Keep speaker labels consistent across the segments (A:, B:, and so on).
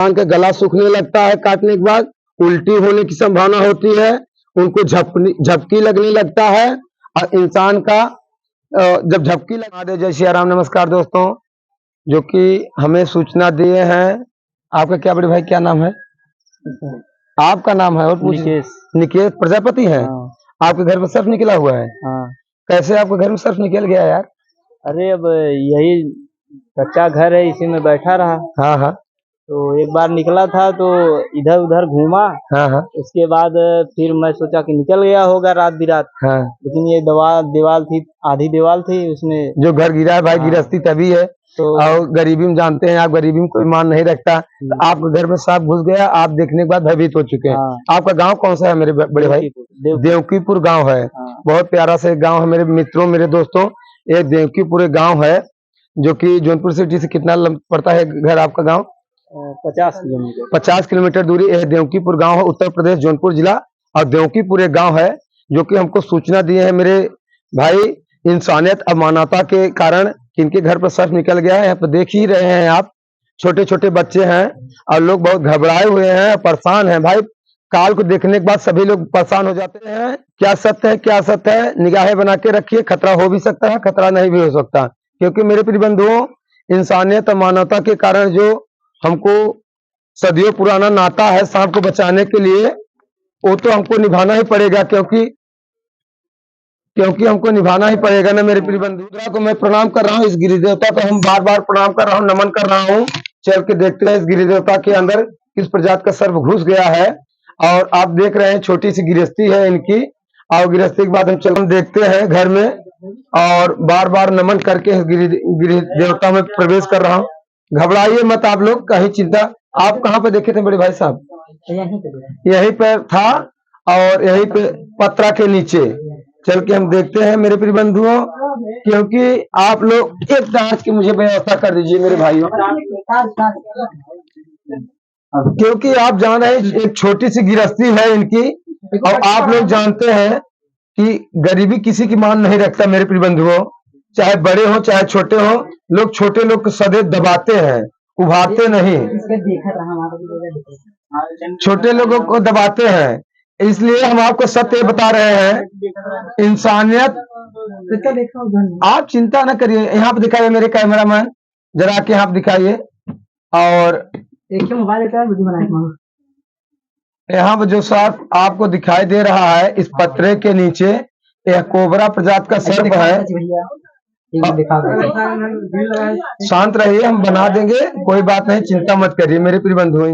A: इंसान का गला सूखने लगता है, काटने के बाद उल्टी होने की संभावना होती है, उनको झपकी लगने लगता है। और इंसान का जब झपकी लगा दे, जय श्री राम, नमस्कार दोस्तों, जो कि हमें सूचना दिए हैं। आपका क्या बड़े भाई, क्या नाम है? आपका नाम है? और
B: निकेश।
A: निकेश प्रजापति है।
B: हाँ।
A: आपके घर में सर्फ निकला हुआ है?
B: हाँ।
A: कैसे आपके घर में सर्फ निकल गया यार?
B: अरे अब यही कच्चा घर है, इसी में बैठा रहा।
A: हाँ हाँ।
B: तो एक बार निकला था तो इधर उधर घूमा।
A: हाँ हाँ।
B: उसके बाद फिर मैं सोचा कि निकल गया होगा रात बिरात।
A: हाँ।
B: लेकिन ये दीवार थी, आधी दीवार थी उसमें।
A: जो घर गिरा है भाई,
B: हाँ।
A: गिरस्ती तभी है।
B: तो
A: और गरीबी में जानते हैं आप, गरीबी में कोई मान नहीं रखता। तो आपके घर में सांप घुस गया, आप देखने के बाद भयभीत हो चुके हैं।
B: हाँ।
A: आपका गांव कौन सा है मेरे बड़े भाई? देवकीपुर गांव है।
B: हाँ।
A: बहुत प्यारा सा एक गांव है मेरे मित्रों, मेरे दोस्तों। ये देवकीपुर एक गांव है, जो कि जौनपुर सिटी से कितना पड़ता है घर आपका गांव?
B: 50 किलोमीटर।
A: 50 किलोमीटर दूरी। यह देवकीपुर गांव है, उत्तर प्रदेश, जौनपुर जिला। और देवकीपुर एक गांव है जो कि हमको सूचना दिए है मेरे भाई, इंसानियत अमानता के कारण इनके घर पर सर्फ निकल गया है। यहाँ पर देख ही रहे हैं आप, छोटे छोटे बच्चे हैं और लोग बहुत घबराए हुए हैं, परेशान हैं भाई। काल को देखने के बाद सभी लोग परेशान हो जाते हैं। क्या सत्य है, क्या सत्य है, निगाहें बना के रखिए। खतरा हो भी सकता है, खतरा नहीं भी हो सकता, क्योंकि मेरे प्रिय बंधुओं, इंसानियत मानवता के कारण जो हमको सदियों पुराना नाता है सांप को बचाने के लिए, वो तो हमको निभाना ही पड़ेगा, क्योंकि हमको निभाना ही पड़ेगा ना मेरे प्रिय बंधु। को मैं प्रणाम कर रहा हूँ, इस गिरि देवता को हम बार बार प्रणाम कर रहा हूँ, नमन कर रहा हूँ। चल के देखते हैं इस गिरि देवता के अंदर किस प्रजाति का सर्प घुस गया है। और आप देख रहे हैं छोटी सी गिरस्ती है इनकी, और गिरस्ती के बाद हम देखते हैं घर में, और बार बार नमन करके इस गिरि देवता में प्रवेश कर रहा हूँ। घबराइए मत आप लोग, कहीं चिंता। आप कहाँ पे देखे थे बड़े भाई साहब? यहीं पे था, और यहीं पे पत्रा के नीचे। चल के हम देखते हैं मेरे प्रिय बंधुओं, क्योंकि आप लोग एक डांस की मुझे व्यवस्था कर दीजिए मेरे भाइयों, क्योंकि आप जान रहे हैं एक छोटी सी गिरस्ती है इनकी। और आप लोग जानते हैं कि गरीबी किसी की मान नहीं रखता मेरे प्रिय बंधुओं, चाहे बड़े हो चाहे छोटे हो। लोग छोटे लोग को सदैव दबाते हैं, उभारते नहीं। छोटे लोगों को दबाते हैं, इसलिए हम आपको सत्य बता रहे हैं। इंसानियत, आप चिंता न करिए। यहाँ पे दिखाइए मेरे कैमरामैन, जरा के यहाँ पे दिखाइए। और यहाँ पे जो सर्प आपको दिखाई दे रहा है इस पत्रे के नीचे, यह कोबरा प्रजाति का सर्प है। शांत रहिए, हम बना देंगे, कोई बात नहीं, चिंता मत करिए मेरे प्रिय बंधु।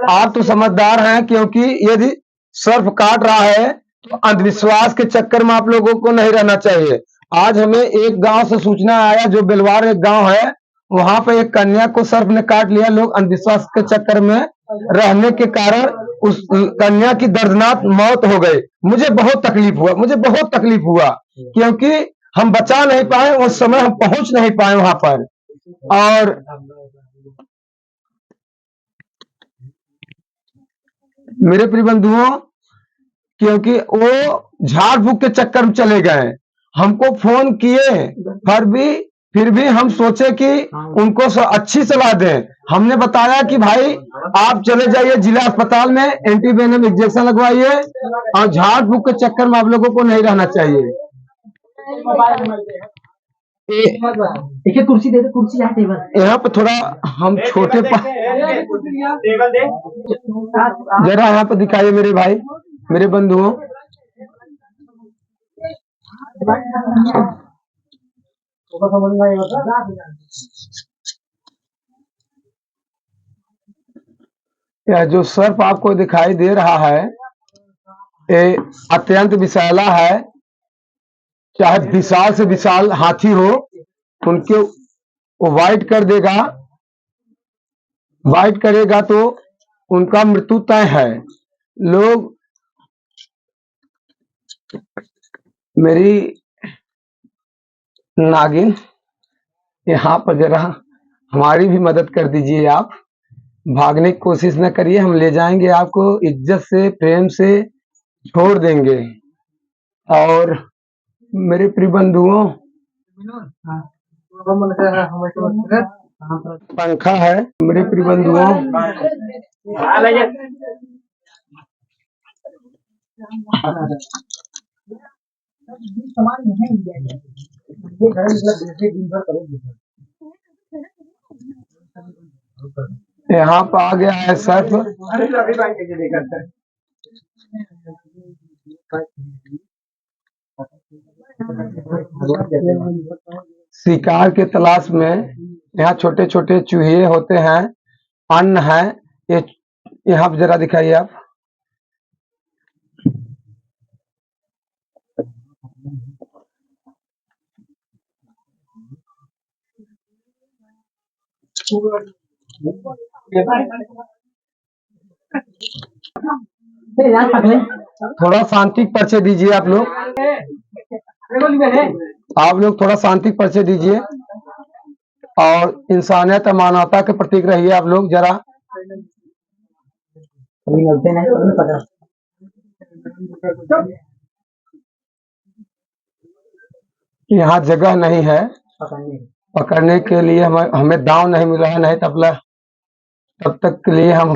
A: आप तो समझदार हैं, क्योंकि यदि सर्प काट रहा है तो अंधविश्वास के चक्कर में आप लोगों को नहीं रहना चाहिए। आज हमें एक गांव से सूचना आया, जो बेलवार एक गांव है, वहां पे एक कन्या को सर्प ने काट लिया। लोग अंधविश्वास के चक्कर में रहने के कारण उस कन्या की दर्दनाक मौत हो गई। मुझे बहुत तकलीफ हुआ, क्योंकि हम बचा नहीं पाए, उस समय हम पहुंच नहीं पाए वहां पर। और मेरे प्रिय बंधुओं, क्योंकि वो झाड़ फूक के चक्कर में चले गए, हमको फोन किए, फिर भी हम सोचे कि उनको अच्छी सलाह दें। हमने बताया कि भाई आप चले जाइए जिला अस्पताल में, एंटीवेनम इंजेक्शन लगवाइए, और झाड़ फूक के चक्कर में आप लोगों को नहीं रहना चाहिए। कुर्सी दे दे, कुर्सी यहाँ टेबल। यहाँ पे थोड़ा हम छोटे जरा यहाँ पे दिखाइए मेरे भाई, मेरे बंधुओं। यह जो सर्प आपको दिखाई दे रहा है, ये अत्यंत विषैला है। चाहे विशाल से विशाल हाथी हो, उनके वो वाइट कर देगा, वाइट करेगा तो उनका मृत्यु तय है। लोग मेरी नागिन, यहाँ पर जरा हमारी भी मदद कर दीजिए। आप भागने की कोशिश न करिए, हम ले जाएंगे आपको, इज्जत से प्रेम से छोड़ देंगे। और मेरे प्रिय बंधुओं, पंखा है मेरे प्रिय बंधुओं। यहाँ पर आ गया है सर्फ। शिकार के तलाश में यहाँ छोटे छोटे चूहे होते हैं, अन्न है ये। यहाँ पर जरा दिखाइए आप। थोड़ा शांति परिचय दीजिए आप लोग। थोड़ा शांति परिचय दीजिए और इंसानियत और मानवता के प्रतीक रहिए आप लोग जरा। यहाँ जगह नहीं है पकड़ने के लिए, हमें दांव नहीं मिला है, नहीं तब तक के लिए हम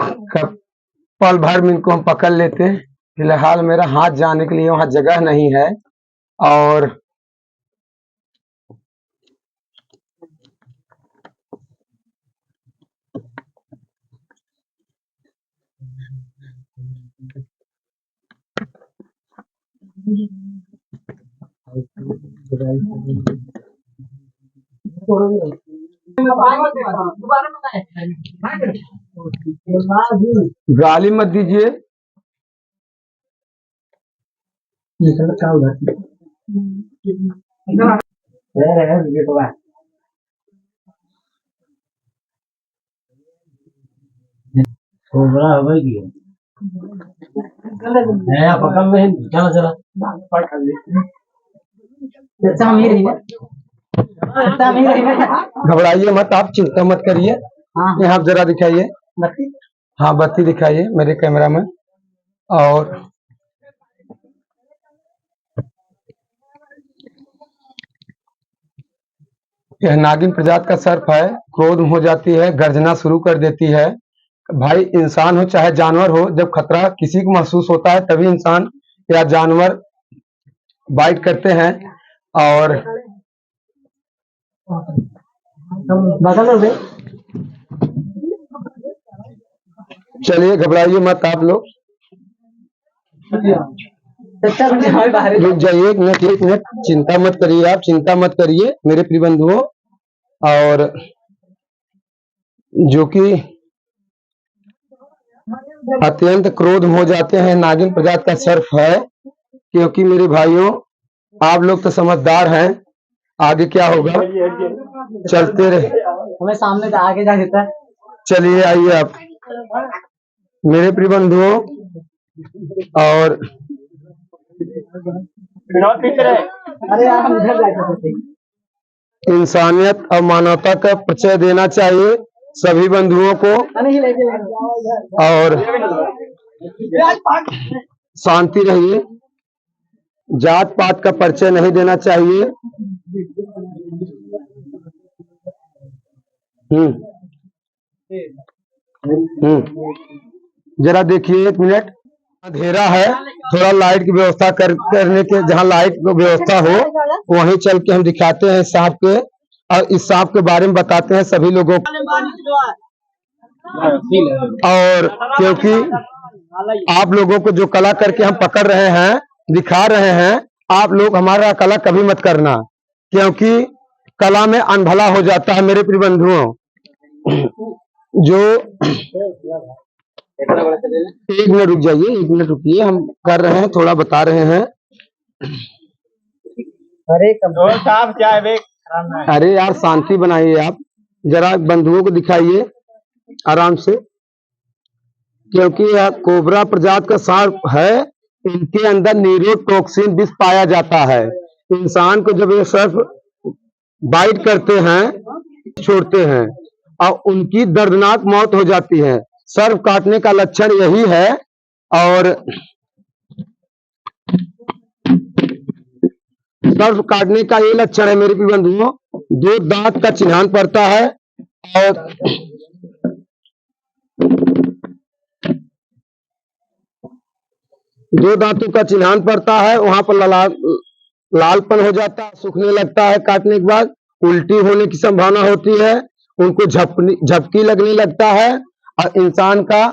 A: पल भर में इनको हम पकड़ लेते। फिलहाल मेरा हाथ जाने के लिए वहाँ जगह नहीं है। और गाली मत दीजिए। घबराइए मत आप, चिंता मत करिए। यहाँ आप जरा दिखाइए। हाँ बत्ती दिखाइए मेरे कैमरा में। और यह नागिन प्रजाति का सर्प है। क्रोध हो जाती है, गर्जना शुरू कर देती है। भाई इंसान हो चाहे जानवर हो, जब खतरा किसी को महसूस होता है तभी इंसान या जानवर बाइट करते हैं। और चलिए घबराइए मत आप लोग। रुक जाइए एक मिनट, चिंता मत करिए आप, चिंता मत करिए मेरे प्रिय बंधुओं। और जो कि अत्यंत क्रोध हो जाते हैं, नागिन प्रजाति का सर्प है। क्योंकि मेरे भाइयों आप लोग तो समझदार हैं, आगे क्या होगा चलते रहे।
B: हमें सामने आगे जा देता है।
A: चलिए आइए आप मेरे प्रिय बंधुओं। और इंसानियत और मानवता का परिचय देना चाहिए सभी बंधुओं को। और शांति रहिए, जात पात का परिचय नहीं देना चाहिए। जरा देखिए एक मिनट, अंधेरा है, थोड़ा लाइट की व्यवस्था करने के, जहाँ लाइट की व्यवस्था हो वहीं चल के हम दिखाते हैं सांप के, और इस सांप के बारे में बताते हैं सभी लोगों को। और क्योंकि आप लोगों को जो कला करके हम पकड़ रहे हैं, दिखा रहे हैं, आप लोग हमारा कला कभी मत करना, क्योंकि कला में अनभला हो जाता है मेरे प्रिय बंधुओं। जो एक मिनट रुक जाइए, एक मिनट रुकिए, हम कर रहे हैं, थोड़ा बता रहे हैं। अरे यार शांति बनाइए आप, जरा बंधुओं को दिखाइए आराम से। क्योंकि यह कोबरा प्रजाति का सांप है, इनके अंदर न्यूरोटॉक्सिन विष पाया जाता है। इंसान को जब ये सर्प बाइट करते हैं, छोड़ते हैं और उनकी दर्दनाक मौत हो जाती है। सर्प काटने का लक्षण यही है। और सर्प काटने का ये लक्षण है मेरे प्रिय बंधुओं, दो दांत का चिन्हान पड़ता है और दो दांतों का चिन्हान पड़ता है, वहां पर लालपन हो जाता है, सूखने लगता है, काटने के बाद उल्टी होने की संभावना होती है, उनको झपकी लगने लगता है और इंसान का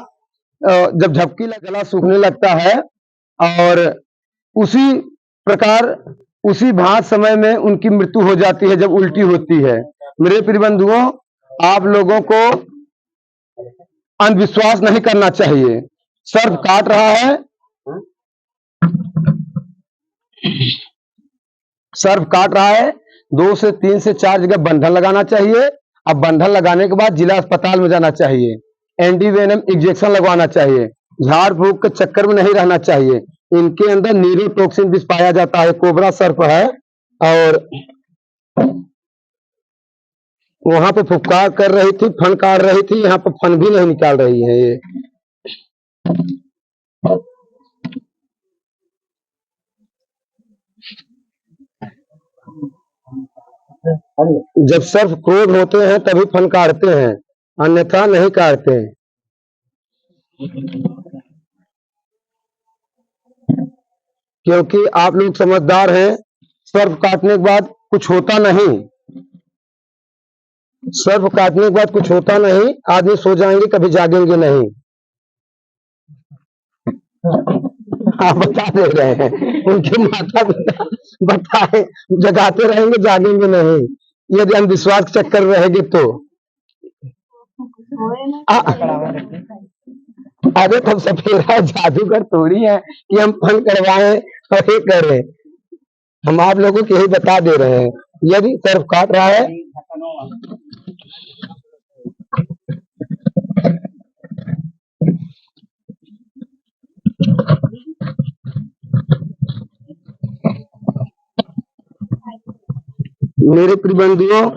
A: जब गला सूखने लगता है और उसी प्रकार उसी भांत समय में उनकी मृत्यु हो जाती है जब उल्टी होती है। मेरे प्रिय बंधुओं, आप लोगों को अंधविश्वास नहीं करना चाहिए। सर्प काट रहा है, सर्प काट रहा है, 2 से 3 से 4 जगह बंधन लगाना चाहिए। अब बंधन लगाने के बाद जिला अस्पताल में जाना चाहिए, एंटीवेनम इंजेक्शन लगवाना चाहिए, झाड़ फूक के चक्कर में नहीं रहना चाहिए। इनके अंदर न्यूरोटॉक्सिन विष पाया जाता है, कोबरा सर्प है और वहां पे फुफकार कर रही थी, फन काट रही थी, यहाँ पे फन भी नहीं निकाल रही है ये। जब सर्प क्रोध होते हैं तभी फन काटते हैं, अन्यथा नहीं काटते हैं। क्योंकि आप लोग समझदार हैं, सर्प काटने के बाद कुछ होता नहीं, सर्प काटने के बाद कुछ होता नहीं, आदमी सो जाएंगे कभी जागेंगे नहीं। आप बता दे रहे हैं, उनके माता पिता बताए जगाते रहेंगे जागेंगे नहीं, यदि अंधविश्वास के चक्कर रहेंगे तो। अरे तब सफेदा जादूगर थोड़ी है कि हम फन करवाएं और ये करें, हम आप लोगों को यही बता दे रहे हैं। यदि सर्प काट रहा है मेरे प्रिय बंधुओं,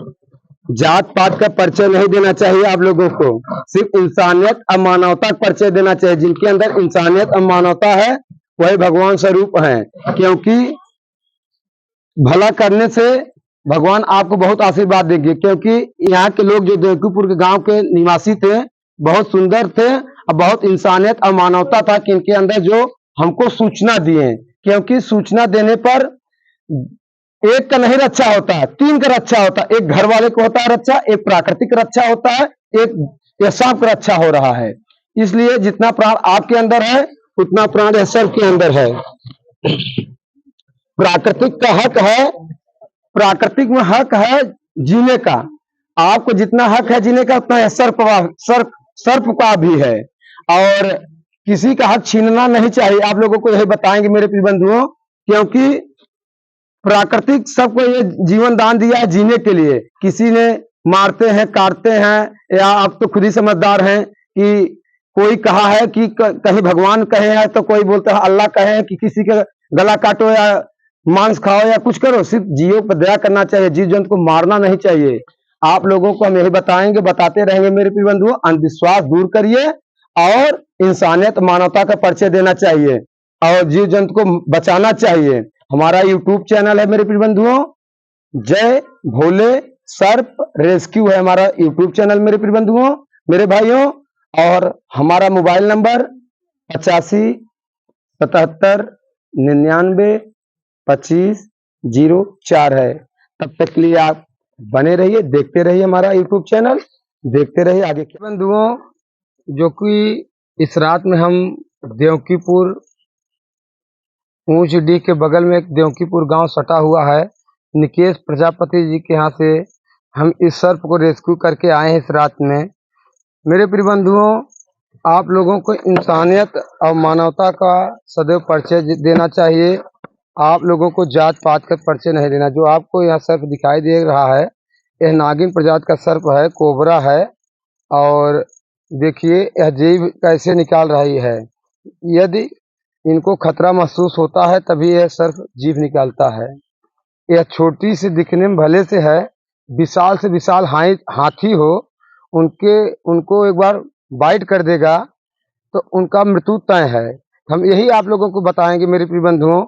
A: जात पात का परिचय नहीं देना चाहिए आप लोगों को, सिर्फ इंसानियत और मानवता का परिचय देना चाहिए। जिनके अंदर इंसानियत और मानवता है वही भगवान स्वरूप हैं, क्योंकि भला करने से भगवान आपको बहुत आशीर्वाद देंगे। क्योंकि यहाँ के लोग जो देवकीपुर के गांव के निवासी थे बहुत सुंदर थे और बहुत इंसानियत और मानवता था कि इनके अंदर जो हमको सूचना दिए, क्योंकि सूचना देने पर एक का नहीं रक्षा होता है, 3 का रक्षा होता है। एक घर वाले को होता है रक्षा, एक प्राकृतिक रक्षा होता है, एक सांप का रक्षा हो रहा है। इसलिए जितना प्राण आपके अंदर है उतना प्राण यह सर्प के अंदर है। प्राकृतिक का हक है, प्राकृतिक में हक है जीने का, आपको जितना हक है जीने का उतना सर्प का भी है और किसी का हक छीनना नहीं चाहिए। आप लोगों को यही बताएंगे मेरे प्रिय बंधुओं, क्योंकि प्राकृतिक सबको ये जीवन दान दिया है जीने के लिए। किसी ने मारते हैं काटते हैं, या आप तो खुद ही समझदार हैं कि कोई कहा है कि कहीं भगवान कहे है तो कोई बोलता है अल्लाह कहे है कि किसी का गला काटो या मांस खाओ या कुछ करो। सिर्फ जीवों पर दया करना चाहिए, जीव जंतु को मारना नहीं चाहिए। आप लोगों को हम यही बताएंगे, बताते रहेंगे मेरे प्रिय बंधुओं। अंधविश्वास दूर करिए और इंसानियत मानवता का परिचय देना चाहिए और जीव जंतु को बचाना चाहिए। हमारा यूट्यूब चैनल है मेरे प्रिय बंधुओं, जय भोले सर्प रेस्क्यू है हमारा यूट्यूब चैनल मेरे प्रिय बंधुओं, मेरे भाइयों। और हमारा मोबाइल नंबर 85 77 99 25 04 है। तब तक के लिए आप बने रहिए, देखते रहिए हमारा यूट्यूब चैनल, देखते रहिए आगे। बंधुओं, जो कि इस रात में हम देवकीपुर ऊंच डी के बगल में एक देवकीपुर गांव सटा हुआ है, निकेश प्रजापति जी के यहाँ से हम इस सर्प को रेस्क्यू करके आए हैं इस रात में। मेरे प्रिय बंधुओं, आप लोगों को इंसानियत और मानवता का सदैव परिचय देना चाहिए। आप लोगों को जात पात का परिचय नहीं देना। जो आपको यहाँ सर्प दिखाई दे रहा है यह नागिन प्रजाति का सर्प है, कोबरा है। और देखिए यह जीभ कैसे निकाल रही है। यदि इनको खतरा महसूस होता है तभी यह सर्प जीभ निकालता है। यह छोटी सी दिखने में भले से है, विशाल से विशाल हाथी हो उनको एक बार बाइट कर देगा तो उनका मृत्यु तय है। हम यही आप लोगों को बताएंगे मेरे प्रिय बंधुओं,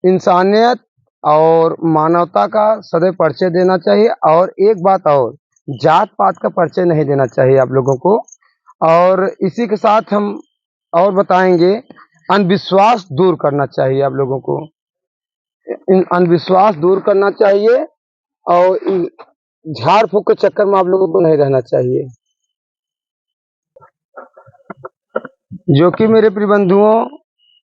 A: इंसानियत और मानवता का सदैव परिचय देना चाहिए। और एक बात और, जात पात का परिचय नहीं देना चाहिए आप लोगों को। और इसी के साथ हम और बताएंगे, अंधविश्वास दूर करना चाहिए आप लोगों को। इन अंधविश्वास दूर करना चाहिए और झाड़ फूक के चक्कर में आप लोगों को नहीं रहना चाहिए। जो कि मेरे प्रिय बंधुओं,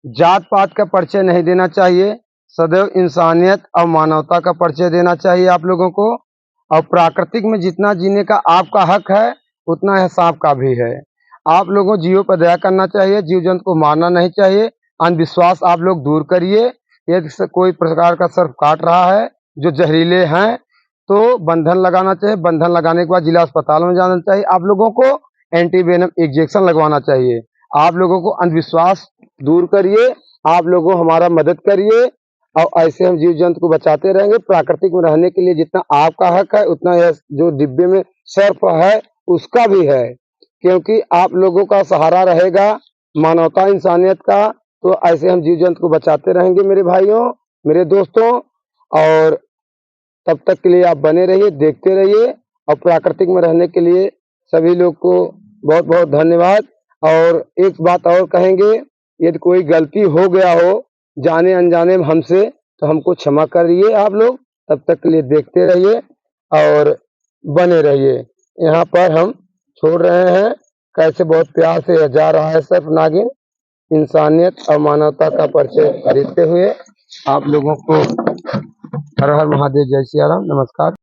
A: जात पात का परिचय नहीं देना चाहिए, सदैव इंसानियत और मानवता का परिचय देना चाहिए आप लोगों को। और प्राकृतिक में जितना जीने का आपका हक है, उतना है सांप का भी है। आप लोगों जीवों पर दया करना चाहिए, जीव जंतु को मारना नहीं चाहिए। अंधविश्वास आप लोग दूर करिए। यदि कोई प्रकार का सर्प काट रहा है जो जहरीले हैं, तो बंधन लगाना चाहिए। बंधन लगाने के बाद जिला अस्पताल में जाना चाहिए। आप लोगों को एंटीवेनम इंजेक्शन लगवाना चाहिए। आप लोगों को अंधविश्वास दूर करिए, आप लोगों हमारा मदद करिए और ऐसे हम जीव जंतु को बचाते रहेंगे। प्राकृतिक में रहने के लिए जितना आपका हक है, उतना यह जो डिब्बे में सर्प है उसका भी है, क्योंकि आप लोगों का सहारा रहेगा मानवता इंसानियत का। तो ऐसे हम जीव जंतु को बचाते रहेंगे मेरे भाइयों, मेरे दोस्तों। और तब तक के लिए आप बने रहिए, देखते रहिए। और प्राकृतिक में रहने के लिए सभी लोग को बहुत बहुत धन्यवाद। और एक बात और कहेंगे, यदि कोई गलती हो गया हो जाने अनजाने में हमसे, तो हमको क्षमा करिए आप लोग। तब तक के लिए देखते रहिए और बने रहिए। यहाँ पर हम छोड़ रहे हैं, कैसे बहुत प्यार से जा रहा है सर्प नागिन, इंसानियत और मानवता का परिचय देते हुए। आप लोगों को हर हर महादेव, जय सिया राम, नमस्कार।